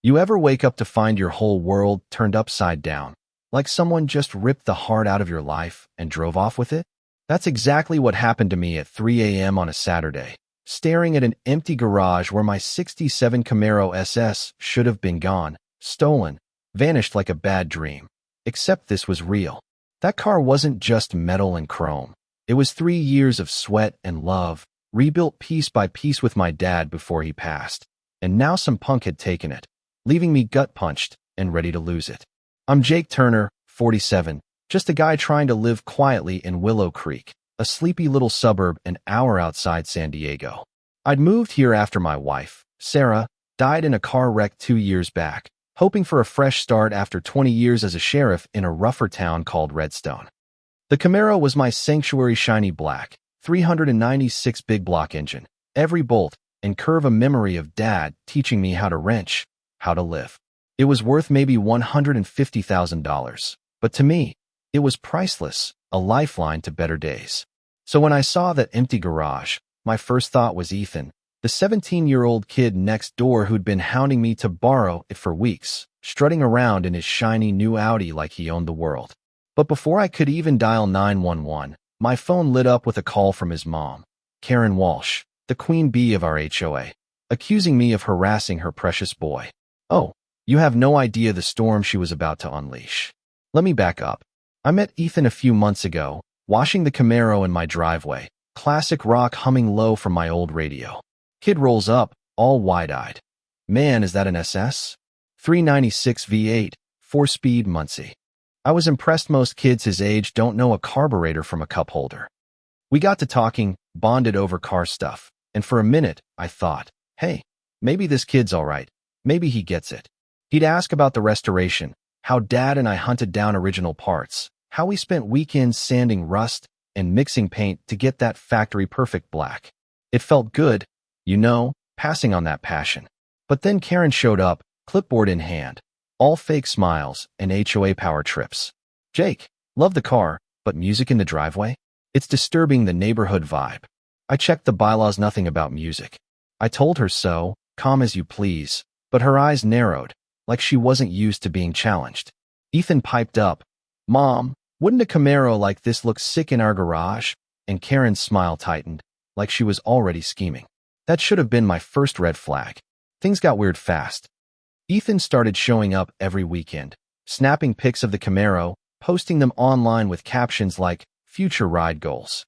You ever wake up to find your whole world turned upside down, like someone just ripped the heart out of your life and drove off with it? That's exactly what happened to me at 3 a.m. on a Saturday, staring at an empty garage where my '67 Camaro SS should have been gone, stolen, vanished like a bad dream. Except this was real. That car wasn't just metal and chrome. It was 3 years of sweat and love, rebuilt piece by piece with my dad before he passed. And now some punk had taken it, leaving me gut-punched and ready to lose it. I'm Jake Turner, 47, just a guy trying to live quietly in Willow Creek, a sleepy little suburb an hour outside San Diego. I'd moved here after my wife, Sarah, died in a car wreck 2 years back, hoping for a fresh start after 20 years as a sheriff in a rougher town called Redstone. The Camaro was my sanctuary shiny black, 396 big block engine, every bolt and curve a memory of Dad teaching me how to wrench, how to live. It was worth maybe $150,000, but to me, it was priceless, a lifeline to better days. So when I saw that empty garage, my first thought was Ethan, the 17-year-old kid next door who'd been hounding me to borrow it for weeks, strutting around in his shiny new Audi like he owned the world. But before I could even dial 911, my phone lit up with a call from his mom, Karen Walsh, the queen bee of our HOA, accusing me of harassing her precious boy. Oh, you have no idea the storm she was about to unleash. Let me back up. I met Ethan a few months ago, washing the Camaro in my driveway, classic rock humming low from my old radio. Kid rolls up, all wide-eyed. Man, is that an SS? 396 V8, 4-speed Muncie. I was impressed most kids his age don't know a carburetor from a cup holder. We got to talking, bonded over car stuff, and for a minute, I thought, hey, maybe this kid's all right. Maybe he gets it. He'd ask about the restoration, how Dad and I hunted down original parts, how we spent weekends sanding rust and mixing paint to get that factory-perfect black. It felt good, passing on that passion. But then Karen showed up, clipboard in hand, all fake smiles and HOA power trips. Jake, love the car, but music in the driveway? It's disturbing the neighborhood vibe. I checked the bylaws, nothing about music. I told her so, calm as you please, but her eyes narrowed, like she wasn't used to being challenged. Ethan piped up, Mom, wouldn't a Camaro like this look sick in our garage? And Karen's smile tightened, like she was already scheming. That should have been my first red flag. Things got weird fast. Ethan started showing up every weekend, snapping pics of the Camaro, posting them online with captions like, future ride goals.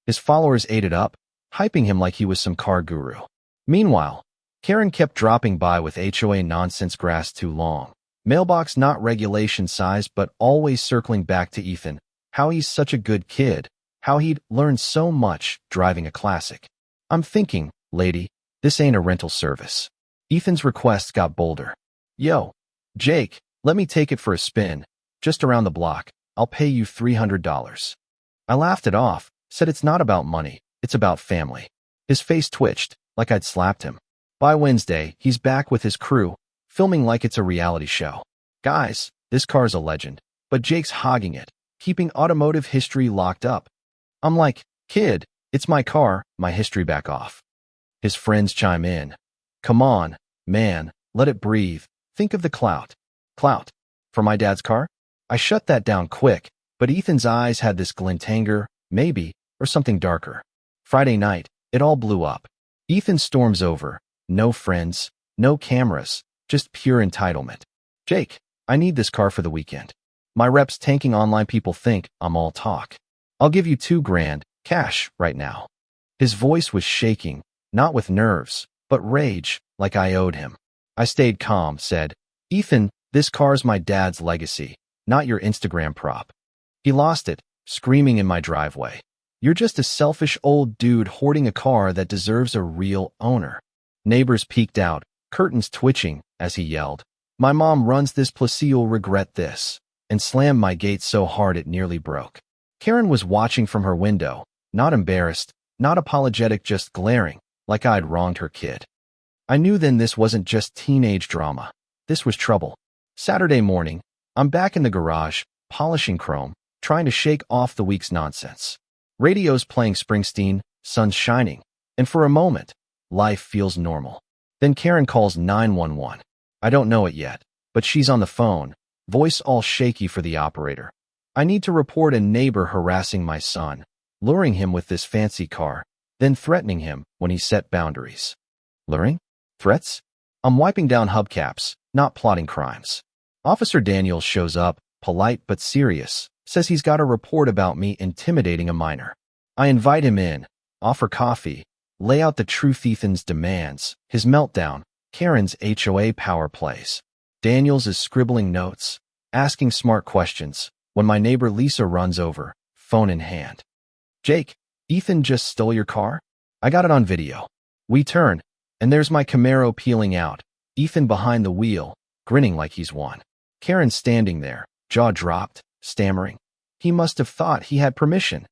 His followers ate it up, hyping him like he was some car guru. Meanwhile, Karen kept dropping by with HOA nonsense grass too long. Mailbox not regulation size but always circling back to Ethan, how he's such a good kid, how he'd learned so much driving a classic. I'm thinking, lady, this ain't a rental service. Ethan's requests got bolder. Yo, Jake, let me take it for a spin. Just around the block. I'll pay you $300. I laughed it off, said it's not about money, it's about family. His face twitched, like I'd slapped him. By Wednesday, he's back with his crew, filming like it's a reality show. Guys, this car's a legend, but Jake's hogging it, keeping automotive history locked up. I'm like, kid, it's my car, my history back off. His friends chime in. Come on, man, let it breathe. Think of the clout. Clout. For my dad's car? I shut that down quick, but Ethan's eyes had this glintanger, maybe, or something darker. Friday night, it all blew up. Ethan storms over. No friends, no cameras, just pure entitlement. Jake, I need this car for the weekend. My rep's tanking online, people think I'm all talk. I'll give you $2,000, cash, right now. His voice was shaking, not with nerves, but rage, like I owed him. I stayed calm, said, Ethan, this car's my dad's legacy, not your Instagram prop. He lost it, screaming in my driveway. You're just a selfish old dude hoarding a car that deserves a real owner. Neighbors peeked out, curtains twitching, as he yelled, My mom runs this place, you'll regret this, and slammed my gate so hard it nearly broke. Karen was watching from her window, not embarrassed, not apologetic, just glaring, like I'd wronged her kid. I knew then this wasn't just teenage drama. This was trouble. Saturday morning, I'm back in the garage, polishing chrome, trying to shake off the week's nonsense. Radio's playing Springsteen, sun's shining, and for a moment, life feels normal. Then Karen calls 911. I don't know it yet, but she's on the phone, voice all shaky for the operator. I need to report a neighbor harassing my son, luring him with this fancy car, then threatening him when he set boundaries. Luring? Threats? I'm wiping down hubcaps, not plotting crimes. Officer Daniels shows up, polite but serious, says he's got a report about me intimidating a minor. I invite him in, offer coffee, lay out the truth. Ethan's demands, his meltdown, Karen's HOA power plays. Daniels is scribbling notes, asking smart questions, when my neighbor Lisa runs over, phone in hand. Jake, Ethan just stole your car? I got it on video. We turn, and there's my Camaro peeling out, Ethan behind the wheel, grinning like he's won. Karen standing there, jaw dropped, stammering. He must have thought he had permission.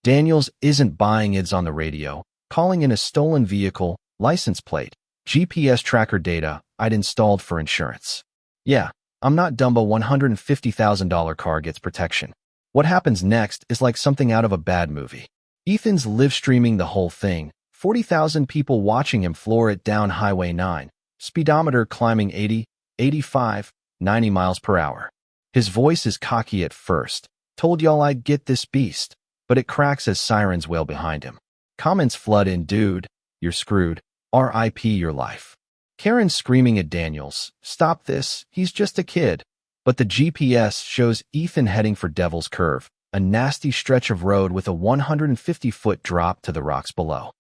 Daniels isn't buying ids on the radio, calling in a stolen vehicle, license plate, GPS tracker data I'd installed for insurance. Yeah, I'm not dumb. A $150,000 car gets protection. What happens next is like something out of a bad movie. Ethan's live streaming the whole thing, 40,000 people watching him floor it down Highway 9, speedometer climbing 80, 85, 90 miles per hour. His voice is cocky at first, told y'all I'd get this beast, but it cracks as sirens wail behind him. Comments flood in, dude, you're screwed, RIP your life. Karen screaming at Daniels, stop this, he's just a kid. But the GPS shows Ethan heading for Devil's Curve, a nasty stretch of road with a 150-foot drop to the rocks below.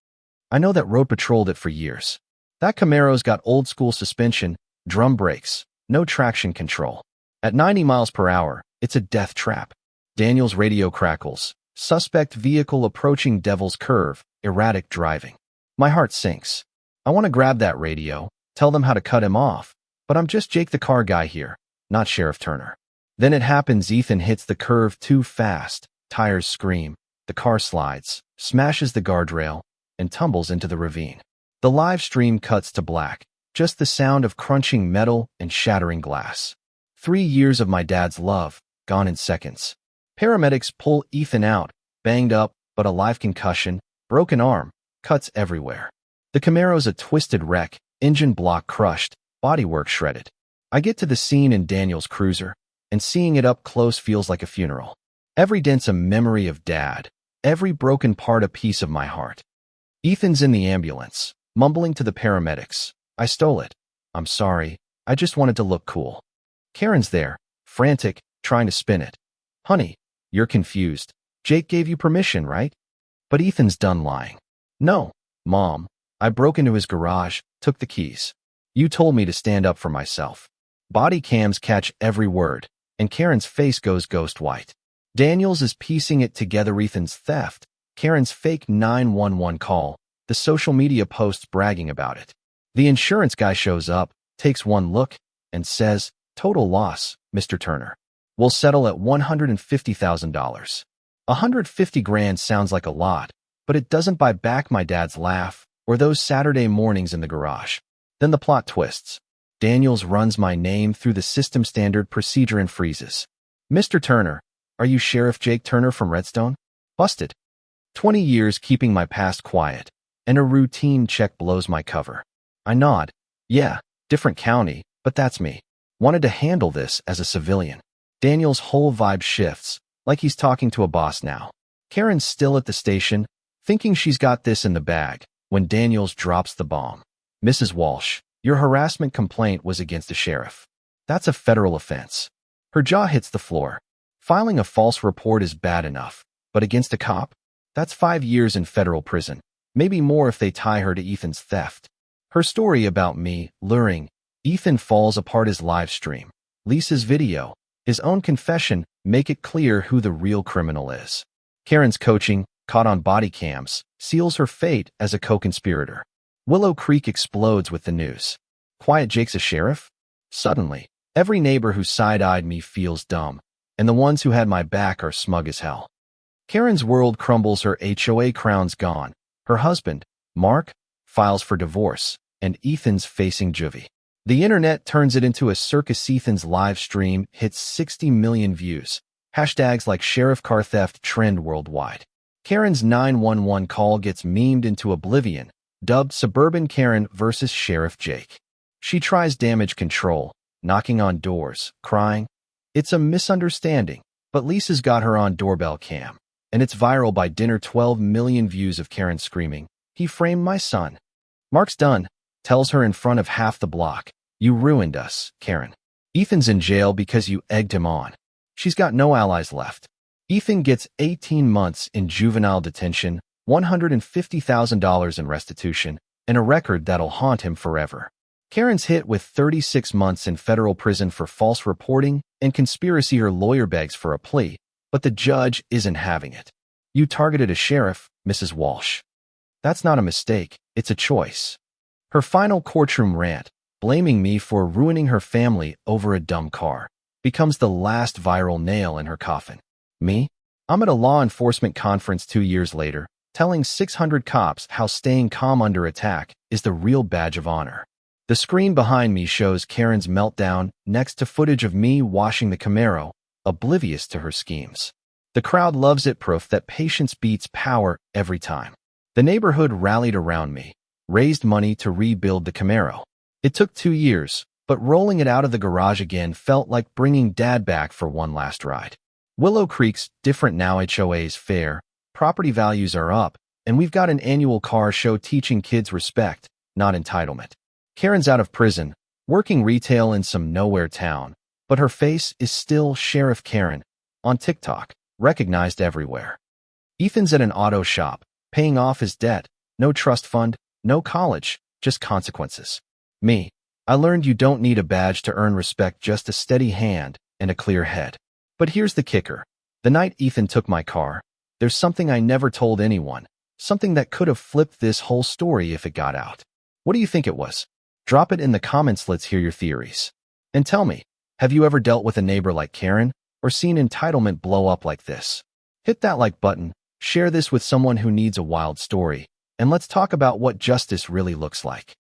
I know that road patrolled it for years. That Camaro's got old-school suspension, drum brakes, no traction control. At 90 miles per hour, it's a death trap. Daniels' radio crackles. Suspect vehicle approaching Devil's Curve, erratic driving. My heart sinks. I want to grab that radio, tell them how to cut him off, but I'm just Jake the car guy here, not Sheriff Turner. Then it happens. Ethan hits the curve too fast, tires scream, the car slides, smashes the guardrail, and tumbles into the ravine. The live stream cuts to black, just the sound of crunching metal and shattering glass. 3 years of my dad's love, gone in seconds. Paramedics pull Ethan out, banged up, but a live concussion, broken arm, cuts everywhere. The Camaro's a twisted wreck, engine block crushed, bodywork shredded. I get to the scene in Daniel's cruiser, and seeing it up close feels like a funeral. Every dent's a memory of Dad, every broken part a piece of my heart. Ethan's in the ambulance, mumbling to the paramedics, I stole it. I'm sorry, I just wanted to look cool. Karen's there, frantic, trying to spin it. Honey, you're confused. Jake gave you permission, right? But Ethan's done lying. No, Mom, I broke into his garage, took the keys. You told me to stand up for myself. Body cams catch every word, and Karen's face goes ghost white. Daniels is piecing it together. Ethan's theft, Karen's fake 911 call, the social media posts bragging about it. The insurance guy shows up, takes one look, and says, total loss, Mr. Turner. We'll settle at $150,000. $150,000 sounds like a lot, but it doesn't buy back my dad's laugh or those Saturday mornings in the garage. Then the plot twists. Daniels runs my name through the system standard procedure and freezes. Mr. Turner, are you Sheriff Jake Turner from Redstone? Busted. 20 years keeping my past quiet, and a routine check blows my cover. I nod. Yeah, different county, but that's me. Wanted to handle this as a civilian. Daniel's whole vibe shifts, like he's talking to a boss now. Karen's still at the station, thinking she's got this in the bag, when Daniels drops the bomb. Mrs. Walsh, your harassment complaint was against the sheriff. That's a federal offense. Her jaw hits the floor. Filing a false report is bad enough, but against a cop? That's 5 years in federal prison, maybe more if they tie her to Ethan's theft. Her story about me, luring, Ethan falls apart. His live stream, Lisa's video, his own confession make it clear who the real criminal is. Karen's coaching, caught on body cams, seals her fate as a co-conspirator. Willow Creek explodes with the news. Quiet Jake's a sheriff? Suddenly, every neighbor who side-eyed me feels dumb, and the ones who had my back are smug as hell. Karen's world crumbles. Her HOA crown's gone. Her husband, Mark, files for divorce, and Ethan's facing juvie. The internet turns it into a circus. Ethan's live stream hits 60 million views. Hashtags like Sheriff Car Theft trend worldwide. Karen's 911 call gets memed into oblivion, dubbed Suburban Karen versus Sheriff Jake. She tries damage control, knocking on doors, crying. It's a misunderstanding, but Lisa's got her on doorbell cam, and it's viral by dinner. 12 million views of Karen screaming, "He framed my son." Mark's done, tells her in front of half the block. "You ruined us, Karen." Ethan's in jail because you egged him on. She's got no allies left. Ethan gets 18 months in juvenile detention, $150,000 in restitution, and a record that'll haunt him forever. Karen's hit with 36 months in federal prison for false reporting and conspiracy. Her lawyer begs for a plea, but the judge isn't having it. "You targeted a sheriff, Mrs. Walsh." "That's not a mistake, it's a choice." Her final courtroom rant, blaming me for ruining her family over a dumb car, becomes the last viral nail in her coffin. Me? I'm at a law enforcement conference 2 years later, telling 600 cops how staying calm under attack is the real badge of honor. The screen behind me shows Karen's meltdown next to footage of me washing the Camaro, oblivious to her schemes. The crowd loves it, proof that patience beats power every time. The neighborhood rallied around me, raised money to rebuild the Camaro. It took 2 years, but rolling it out of the garage again felt like bringing Dad back for one last ride. Willow Creek's different now. HOA's fair, property values are up, and we've got an annual car show teaching kids respect, not entitlement. Karen's out of prison, working retail in some nowhere town, but her face is still Sheriff Karen, on TikTok, recognized everywhere. Ethan's at an auto shop, paying off his debt, no trust fund, no college, just consequences. Me, I learned you don't need a badge to earn respect, just a steady hand and a clear head. But here's the kicker. The night Ethan took my car, there's something I never told anyone, something that could have flipped this whole story if it got out. What do you think it was? Drop it in the comments, let's hear your theories. And tell me, have you ever dealt with a neighbor like Karen, or seen entitlement blow up like this? Hit that like button, share this with someone who needs a wild story, and let's talk about what justice really looks like.